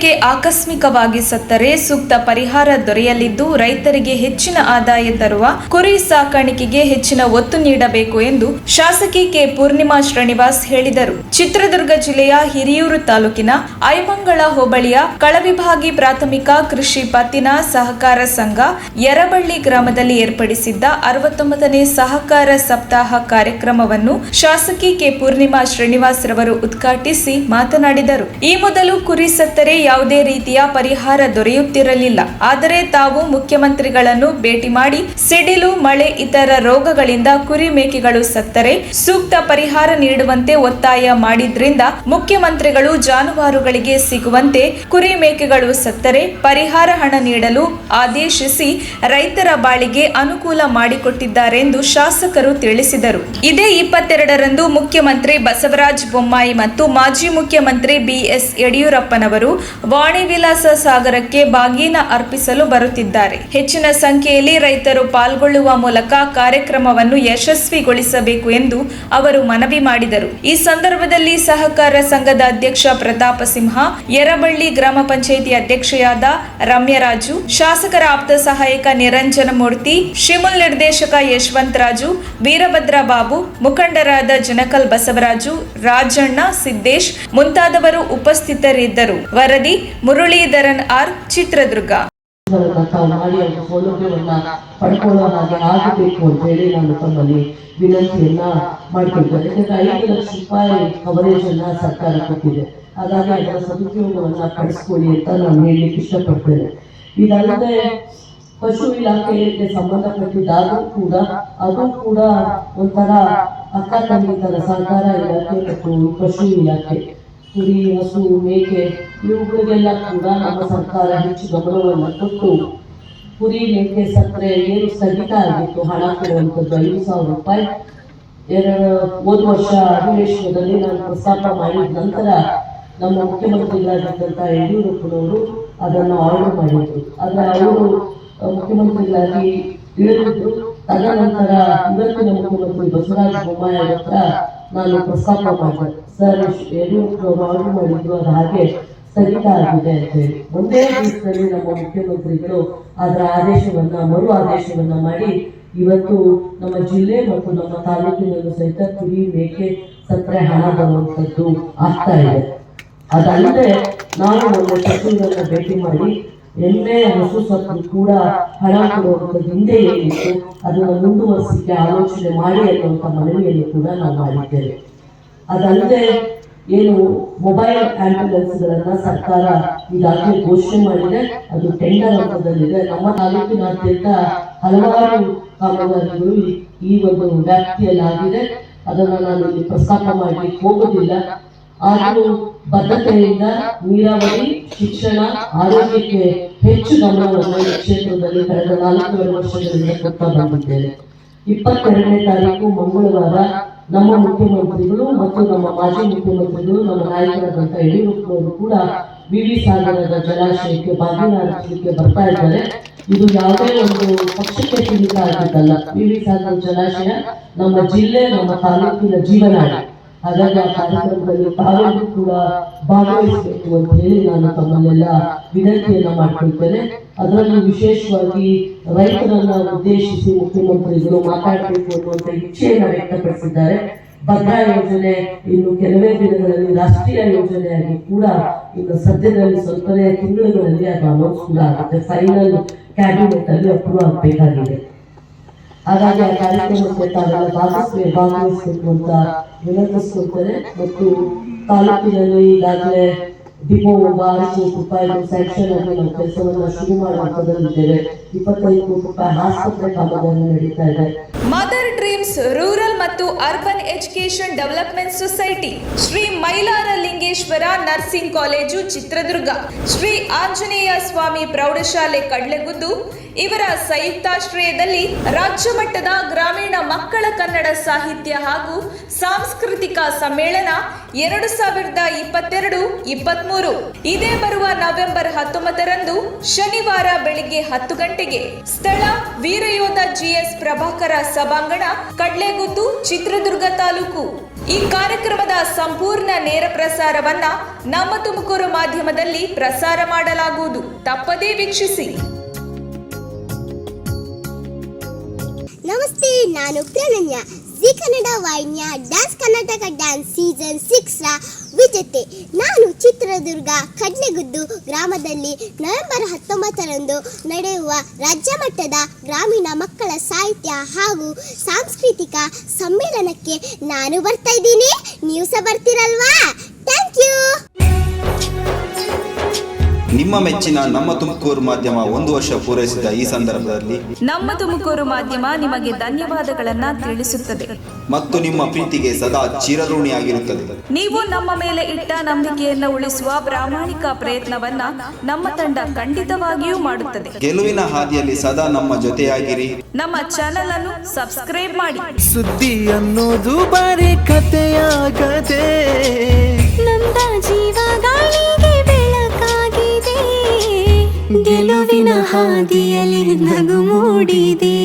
ಮೇಕೆ ಆಕಸ್ಮಿಕವಾಗಿ ಸತ್ತರೆ ಸೂಕ್ತ ಪರಿಹಾರ ದೊರೆಯಲಿದ್ದು ರೈತರಿಗೆ ಹೆಚ್ಚಿನ ಆದಾಯ ತರುವ ಕುರಿ ಸಾಕಾಣಿಕೆಗೆ ಹೆಚ್ಚಿನ ಒತ್ತು ನೀಡಬೇಕು ಎಂದು ಶಾಸಕಿ ಕೆ ಪೂರ್ಣಿಮಾ ಶ್ರೀನಿವಾಸ್ ಹೇಳಿದರು. ಚಿತ್ರದುರ್ಗ ಜಿಲ್ಲೆಯ ಹಿರಿಯೂರು ತಾಲೂಕಿನ ಐಮಂಗಳ ಹೋಬಳಿಯ ಕಳವಿಭಾಗಿ ಪ್ರಾಥಮಿಕ ಕೃಷಿ ಪತ್ತಿನ ಸಹಕಾರ ಸಂಘ ಯರಬಳ್ಳಿ ಗ್ರಾಮದಲ್ಲಿ ಏರ್ಪಡಿಸಿದ್ದ 69ನೇ ಸಹಕಾರ ಸಪ್ತಾಹ ಕಾರ್ಯಕ್ರಮವನ್ನು ಶಾಸಕಿ ಕೆ ಪೂರ್ಣಿಮಾ ಶ್ರೀನಿವಾಸ್ ರವರು ಉದ್ಘಾಟಿಸಿ ಮಾತನಾಡಿದರು. ಈ ಮೊದಲು ಕುರಿ ಸತ್ತರೆ ಯಾವುದೇ ರೀತಿಯ ಪರಿಹಾರ ದೊರೆಯುತ್ತಿರಲಿಲ್ಲ. ಆದರೆ ತಾವು ಮುಖ್ಯಮಂತ್ರಿಗಳನ್ನು ಭೇಟಿ ಮಾಡಿ ಸಿಡಿಲು, ಮಳೆ ಇತರ ರೋಗಗಳಿಂದ ಕುರಿ ಮೇಕೆಗಳು ಸತ್ತರೆ ಸೂಕ್ತ ಪರಿಹಾರ ನೀಡುವಂತೆ ಒತ್ತಾಯ ಮಾಡಿದ್ರಿಂದ ಮುಖ್ಯಮಂತ್ರಿಗಳು ಜಾನುವಾರುಗಳಿಗೆ ಸಿಗುವಂತೆ ಕುರಿ ಮೇಕೆಗಳು ಸತ್ತರೆ ಪರಿಹಾರ ಹಣ ನೀಡಲು ಆದೇಶಿಸಿ ರೈತರ ಬಾಳಿಗೆ ಅನುಕೂಲ ಮಾಡಿಕೊಟ್ಟಿದ್ದಾರೆಂದು ಶಾಸಕರು ತಿಳಿಸಿದರು. ಇದೇ 22ರಂದು ಮುಖ್ಯಮಂತ್ರಿ ಬಸವರಾಜ ಬೊಮ್ಮಾಯಿ ಮತ್ತು ಮಾಜಿ ಮುಖ್ಯಮಂತ್ರಿ ಬಿಎಸ್ ಯಡಿಯೂರಪ್ಪನವರು ವಾಣಿ ವಿಲಾಸ ಸಾಗರಕ್ಕೆ ಬಾಗಿನ ಅರ್ಪಿಸಲು ಬರುತ್ತಿದ್ದಾರೆ. ಹೆಚ್ಚಿನ ಸಂಖ್ಯೆಯಲ್ಲಿ ರೈತರು ಪಾಲ್ಗೊಳ್ಳುವ ಮೂಲಕ ಕಾರ್ಯಕ್ರಮವನ್ನು ಯಶಸ್ವಿಗೊಳಿಸಬೇಕು ಎಂದು ಅವರು ಮನವಿ ಮಾಡಿದರು. ಈ ಸಂದರ್ಭದಲ್ಲಿ ಸಹಕಾರ ಸಂಘದ ಅಧ್ಯಕ್ಷ ಪ್ರತಾಪ ಸಿಂಹ, ಯರಬಳ್ಳಿ ಗ್ರಾಮ ಪಂಚಾಯಿತಿ ಅಧ್ಯಕ್ಷೆಯಾದ ರಮ್ಯರಾಜು, ಶಾಸಕರ ಆಪ್ತ ಸಹಾಯಕ ನಿರಂಜನಮೂರ್ತಿ, ಶಿಮುಲ್ ನಿರ್ದೇಶಕ ಯಶವಂತರಾಜು, ವೀರಭದ್ರ ಬಾಬು, ಮುಖಂಡರಾದ ಜನಕಲ್ ಬಸವರಾಜು, ರಾಜಣ್ಣ, ಸಿದ್ದೇಶ್ ಮುಂತಾದವರು ಉಪಸ್ಥಿತರಿದ್ದರು. ವರದಿ ಮುರಳೀಧರನ್ ಆರ್, ಚಿತ್ರದುರ್ಗ. ಸೌಲಭ್ಯವನ್ನ ಪಡ್ಕೊಳ್ಳೋ ಹಾಗೆ ಆಗಬೇಕು ಅಂತ ಹೇಳಿ ನಾನು ತಮ್ಮಲ್ಲಿ ವಿನಂತಿಯನ್ನ ಮಾಡಿಕೊಳ್ತೇನೆ. ಯಾಕಂದ್ರೆ 5 ಲಕ್ಷ ರೂಪಾಯಿ ಕವರೇಜ್ ಅನ್ನ ಸರ್ಕಾರ ಕೊಟ್ಟಿದೆ. ಹಾಗಾಗಿ ಅದರ ಸದುಪಯೋಗವನ್ನ ಪಡಿಸ್ಕೊಳ್ಳಿ ಅಂತ ನಾನು ಹೇಳಲಿಕ್ಕೆ ಇಷ್ಟಪಡ್ತೇನೆ. ಇದಲ್ಲದೆ ಪಶು ಇಲಾಖೆಗೆ ಸಂಬಂಧಪಟ್ಟಿದ್ದಾಗೂ ಕೂಡ ಅದು ಕೂಡ ಒಂಥರ ಅಕ್ಕ ತಂಗಿ ತರ ಸಹಕಾರ ಇಲಾಖೆ ಮತ್ತು ಪಶು ಇಲಾಖೆ, ಕುರಿ, ಹಸು, ಮೇಕೆ ಇವುಗಳಿಗೆಲ್ಲ ಕೂಡ ನಮ್ಮ ಸರ್ಕಾರ ಹೆಚ್ಚು ಗಮನವನ್ನು ಕೊಟ್ಟು ಕುರಿ ಮೇಕೆ ಸತ್ತರೆ ಏನು ಸ್ಥಗಿತ ಆಗಿತ್ತು ಹಣ ಕೊಡುವಂಥದ್ದು 5,000 ರೂಪಾಯಿ ಹೋದ ವರ್ಷ ಅಧಿವೇಶನದಲ್ಲಿ ನಾನು ಪ್ರಸ್ತಾಪ ಮಾಡಿದ ನಂತರ ನಮ್ಮ ಮುಖ್ಯಮಂತ್ರಿಗಳಾಗಿದ್ದಂಥ ಯಡಿಯೂರಪ್ಪನವರು ಅದನ್ನು ಆರ್ಡರ್ ಮಾಡಿದ್ರು. ಆದರೆ ಅವರು ಮುಖ್ಯಮಂತ್ರಿಗಳಾಗಿ ಇಳಿದಿದ್ರು. ತದನಂತರ ಇವತ್ತಿನ ಮುಖ್ಯಮಂತ್ರಿ ಬಸವರಾಜ ಬೊಮ್ಮಾಯಿ ಹತ್ರ ನಾನು ಪ್ರಸ್ತಾಪ ಮಾಡಿದೆ, ಸರ್ ಯಡಿಯೂರಪ್ಪನವರು ಆರ್ಡರ್ ಮಾಡಿದ್ರು, ಅದು ಹಾಗೆ ಸ್ಥಗಿತ ಆಗಿದೆ ಅಂತ ಹೇಳಿ. ಒಂದೇ ದಿವಸದಲ್ಲಿ ನಮ್ಮ ಮುಖ್ಯಮಂತ್ರಿಗಳು ಅದರ ಮರು ಆದೇಶವನ್ನ ಮಾಡಿ ಇವತ್ತು ನಮ್ಮ ಜಿಲ್ಲೆ ಮತ್ತು ನಮ್ಮ ತಾಲೂಕಿನಲ್ಲೂ ಸಹಿತ ಕುರಿ ಮೇಕೆ ಸತ್ತರೆ ಹಣ ಬರುವಂಥದ್ದು ಆಗ್ತಾ ಇದೆ. ಅದಲ್ಲದೆ ನಾವು ನಮ್ಮ ಸಚಿವರನ್ನ ಭೇಟಿ ಮಾಡಿ ಎಮ್ಮೆ, ಹಸು ಸತ್ತು ಕೂಡ ಹಣ ಕೊಡುವಂಥದ್ದು ಹಿಂದೆ ಏನಿತ್ತು ಅದನ್ನು ಮುಂದುವರಿಸಲಿಕ್ಕೆ ಆಲೋಚನೆ ಮಾಡಿ ಅನ್ನುವಂಥ ಮನವಿಯನ್ನು ಕೂಡ ನಾವು ಮಾಡಿದ್ದೇವೆ. ಅದಲ್ಲದೆ ಏನು ಮೊಬೈಲ್ ಆಂಬ್ಯುಲೆನ್ಸ್ಗಳನ್ನ ಸರ್ಕಾರ ಈಗಾಗಲೇ ಘೋಷಣೆ ಮಾಡಿದೆ, ಅದು ಟೆಂಡರ್ ಹಂತದಲ್ಲಿದೆ. ನಮ್ಮ ತಾಲೂಕಿನಾದ್ಯಂತ ಹಲವಾರು ಕಾಮಗಾರಿಗಳು ಈ ಒಂದು ವ್ಯಾಪ್ತಿಯಲ್ಲಾಗಿದೆ. ಅದನ್ನು ನಾನು ಇಲ್ಲಿ ಪ್ರಸ್ತಾಪ ಮಾಡಲಿಕ್ಕೆ ಹೋಗೋದಿಲ್ಲ. ಆದರೂ ಬದ್ಧತೆಯಿಂದ ನೀರಾವರಿ, ಶಿಕ್ಷಣ, ಆರೋಗ್ಯಕ್ಕೆ ಹೆಚ್ಚು ಗಮನವನ್ನು ಈ ಕ್ಷೇತ್ರದಲ್ಲಿ ಕಳೆದ 4 ವರ್ಷಗಳಿಂದ ಕೊಡ್ತಾ ಬಂದಿದ್ದೇನೆ. 22ನೇ ತಾರೀಕು ಮಂಗಳವಾರ ನಮ್ಮ ಮುಖ್ಯಮಂತ್ರಿಗಳು ಮತ್ತು ನಮ್ಮ ಮಾಜಿ ಮುಖ್ಯಮಂತ್ರಿಗಳು, ನಮ್ಮ ನಾಯಕರಾದಂಥ ಯಡಿಯೂರಪ್ಪನವರು ಕೂಡ ವಿವಿ ಸಾಗರದ ಜಲಾಶಯಕ್ಕೆ ಬಾಗಿನ ಅರ್ಪಿಸಲಿಕ್ಕೆ ಬರ್ತಾ ಇದ್ದಾರೆ. ಇದು ಯಾವುದೇ ಒಂದು ಪಕ್ಷಕ್ಕೆ ಸೀಮಿತ ಆಗಿದ್ದಲ್ಲ. ವಿವಿ ಸಾಗರ ಜಲಾಶಯ ನಮ್ಮ ಜಿಲ್ಲೆ, ನಮ್ಮ ತಾಲೂಕಿನ ಜೀವನಾಡಿ. ಹಾಗಾಗಿ ಆ ಕಾರ್ಯಕ್ರಮದಲ್ಲಿ ತಾವೆಲ್ಲರೂ ಕೂಡ ಭಾಗವಹಿಸಬೇಕು ಅಂತ ಹೇಳಿ ನಾನು ತಮ್ಮಲ್ಲೆಲ್ಲ ವಿನಂತಿಯನ್ನ ಮಾಡ್ಕೊಳ್ತೇನೆ. ಅದರಲ್ಲಿ ವಿಶೇಷವಾಗಿ ರೈತರನ್ನ ಉದ್ದೇಶಿಸಿ ಮುಖ್ಯಮಂತ್ರಿಗಳು ಮಾತಾಡಬೇಕು ಅನ್ನುವಂಥ ಇಚ್ಛೆಯನ್ನು ವ್ಯಕ್ತಪಡಿಸಿದ್ದಾರೆ. ಭದ್ರಾ ಯೋಜನೆ ಇನ್ನು ಕೆಲವೇ ದಿನಗಳಲ್ಲಿ ರಾಷ್ಟ್ರೀಯ ಯೋಜನೆಯಾಗಿ ಕೂಡ ಇನ್ನು ಸದ್ಯದಲ್ಲಿ ಸ್ವಲ್ಪನೇ ತಿಂಗಳುಗಳಲ್ಲಿ ಅದು ಅನೌನ್ಸ್ ಕೂಡ ಆಗುತ್ತೆ. ಫೈನಲ್ ಕ್ಯಾಬಿನೆಟ್ ಅಲ್ಲಿ ಅಪ್ರೂವ್ ಆಗಬೇಕಾಗಿದೆ. ಹಾಗಾಗಿ ಆ ಕಾರ್ಯಕ್ರಮಕ್ಕೆ ತಾವೆಲ್ಲ ಭಾಗವಹಿಸಬೇಕು ಅಂತ ವಿನಂತಿಸ್ಕೊಳ್ತೇನೆ. ಮತ್ತು ತಾಲೂಕಿನಲ್ಲಿ ಈಗಾಗಲೇ ಡಿಪೋ 6 ಕೋಟಿ ರೂಪಾಯಿ ಸ್ಯಾಂಕ್ಷನ್ ಆಗಿ ನಾವು ಕೆಲಸವನ್ನ ಶುರು ಮಾಡುವಂತದಲ್ಲಿದ್ದೇವೆ. 25 ಕೋಟಿ ರೂಪಾಯಿ ಆಸ್ಪತ್ರೆ ಕಾಮಗಾರಿ ನಡೀತಾ ಇದೆ. ಮದರ್ ಡ್ರೀಮ್ಸ್ ರೂರಲ್ ಮತ್ತು urban education development society, Shri Mylara Lingeshwara nursing college Chitradurga, Shri Anjaneya Swami ಪ್ರೌಢಶಾಲೆ ಕಡ್ಲೆಗುದ್ದು ಇವರ ಸಂಯುಕ್ತಾಶ್ರಯದಲ್ಲಿ ರಾಜ್ಯ ಮಟ್ಟದ ಗ್ರಾಮೀಣ ಮಕ್ಕಳ ಕನ್ನಡ ಸಾಹಿತ್ಯ ಹಾಗೂ ಸಾಂಸ್ಕೃತಿಕ ಸಮ್ಮೇಳನ 2022-23 23 ಇದೇ ಬರುವ ನವೆಂಬರ್ 19ರಂದು ಶನಿವಾರ ಬೆಳಿಗ್ಗೆ 10 ಗಂಟೆಗೆ ಸ್ಥಳ ವೀರಯೋಧ ಜಿಎಸ್ ಪ್ರಭಾಕರ ಸಭಾಂಗಣ, ಕಡ್ಲೆಗುದ್ದು, ಚಿತ್ರದುರ್ಗ ತಾಲೂಕು. ಈ ಕಾರ್ಯಕ್ರಮದ ಸಂಪೂರ್ಣ ನೇರ ಪ್ರಸಾರವನ್ನ ನಮ್ಮ ತುಮಕೂರು ಮಾಧ್ಯಮದಲ್ಲಿ ಪ್ರಸಾರ ಮಾಡಲಾಗುವುದು. ತಪ್ಪದೇ ವೀಕ್ಷಿಸಿ. ನಮಸ್ತೆ, ನಾನು ಪ್ರಣನ್ಯ, ಜಿ ಕನ್ನಡ ವಾಹಿನಿಯ ಡ್ಯಾನ್ಸ್ ಕರ್ನಾಟಕ ಡ್ಯಾನ್ಸ್ ಸೀಸನ್ 6ರ ವಿಜೇತೆ. ನಾನು ಚಿತ್ರದುರ್ಗ ಕಡ್ಲೆಗುದ್ದು ಗ್ರಾಮದಲ್ಲಿ ನವೆಂಬರ್ 19ರಂದು ನಡೆಯುವ ರಾಜ್ಯ ಮಟ್ಟದ ಗ್ರಾಮೀಣ ಮಕ್ಕಳ ಸಾಹಿತ್ಯ ಹಾಗೂ ಸಾಂಸ್ಕೃತಿಕ ಸಮ್ಮೇಳನಕ್ಕೆ ನಾನು ಬರ್ತಾ ಇದ್ದೀನಿ. ನೀವು ಸಹ ಬರ್ತೀರಲ್ವಾ? Thank you. ನಿಮ್ಮ ಮೆಚ್ಚಿನ ನಮ್ಮ ತುಮಕೂರು ಮಾಧ್ಯಮ 1 ವರ್ಷ ಪೂರೈಸಿದ ಈ ಸಂದರ್ಭದಲ್ಲಿ ನಮ್ಮ ತುಮಕೂರು ಮಾಧ್ಯಮ ನಿಮಗೆ ಧನ್ಯವಾದಗಳನ್ನ ತಿಳಿಸುತ್ತದೆ ಮತ್ತು ನಿಮ್ಮ ಪ್ರೀತಿಗೆ ಸದಾ ಚಿರಋಣಿಯಾಗಿರುತ್ತದೆ. ನೀವು ನಮ್ಮ ಮೇಲೆ ಇಟ್ಟ ನಂಬಿಕೆಯನ್ನು ಉಳಿಸುವ ಪ್ರಾಮಾಣಿಕ ಪ್ರಯತ್ನವನ್ನ ನಮ್ಮ ತಂಡ ಖಂಡಿತವಾಗಿಯೂ ಮಾಡುತ್ತದೆ. ಗೆಲುವಿನ ಹಾದಿಯಲ್ಲಿ ಸದಾ ನಮ್ಮ ಜೊತೆಯಾಗಿರಿ. ನಮ್ಮ ಚಾನೆಲ್ ಅನ್ನು ಸಬ್ಸ್ಕ್ರೈಬ್ ಮಾಡಿ. ಸುದ್ದಿ ಅನ್ನೋದು ಬರೀ ಕಥೆಯಾಗದೆ ನಂದ ಜೀವ ಗಾಳಿಗೆ ಬೆಳಕಾಗಿದೆ, ಗೆಲುವಿನ ಹಾದಿಯಲ್ಲಿ ನಗು ಮೂಡಿದೆ.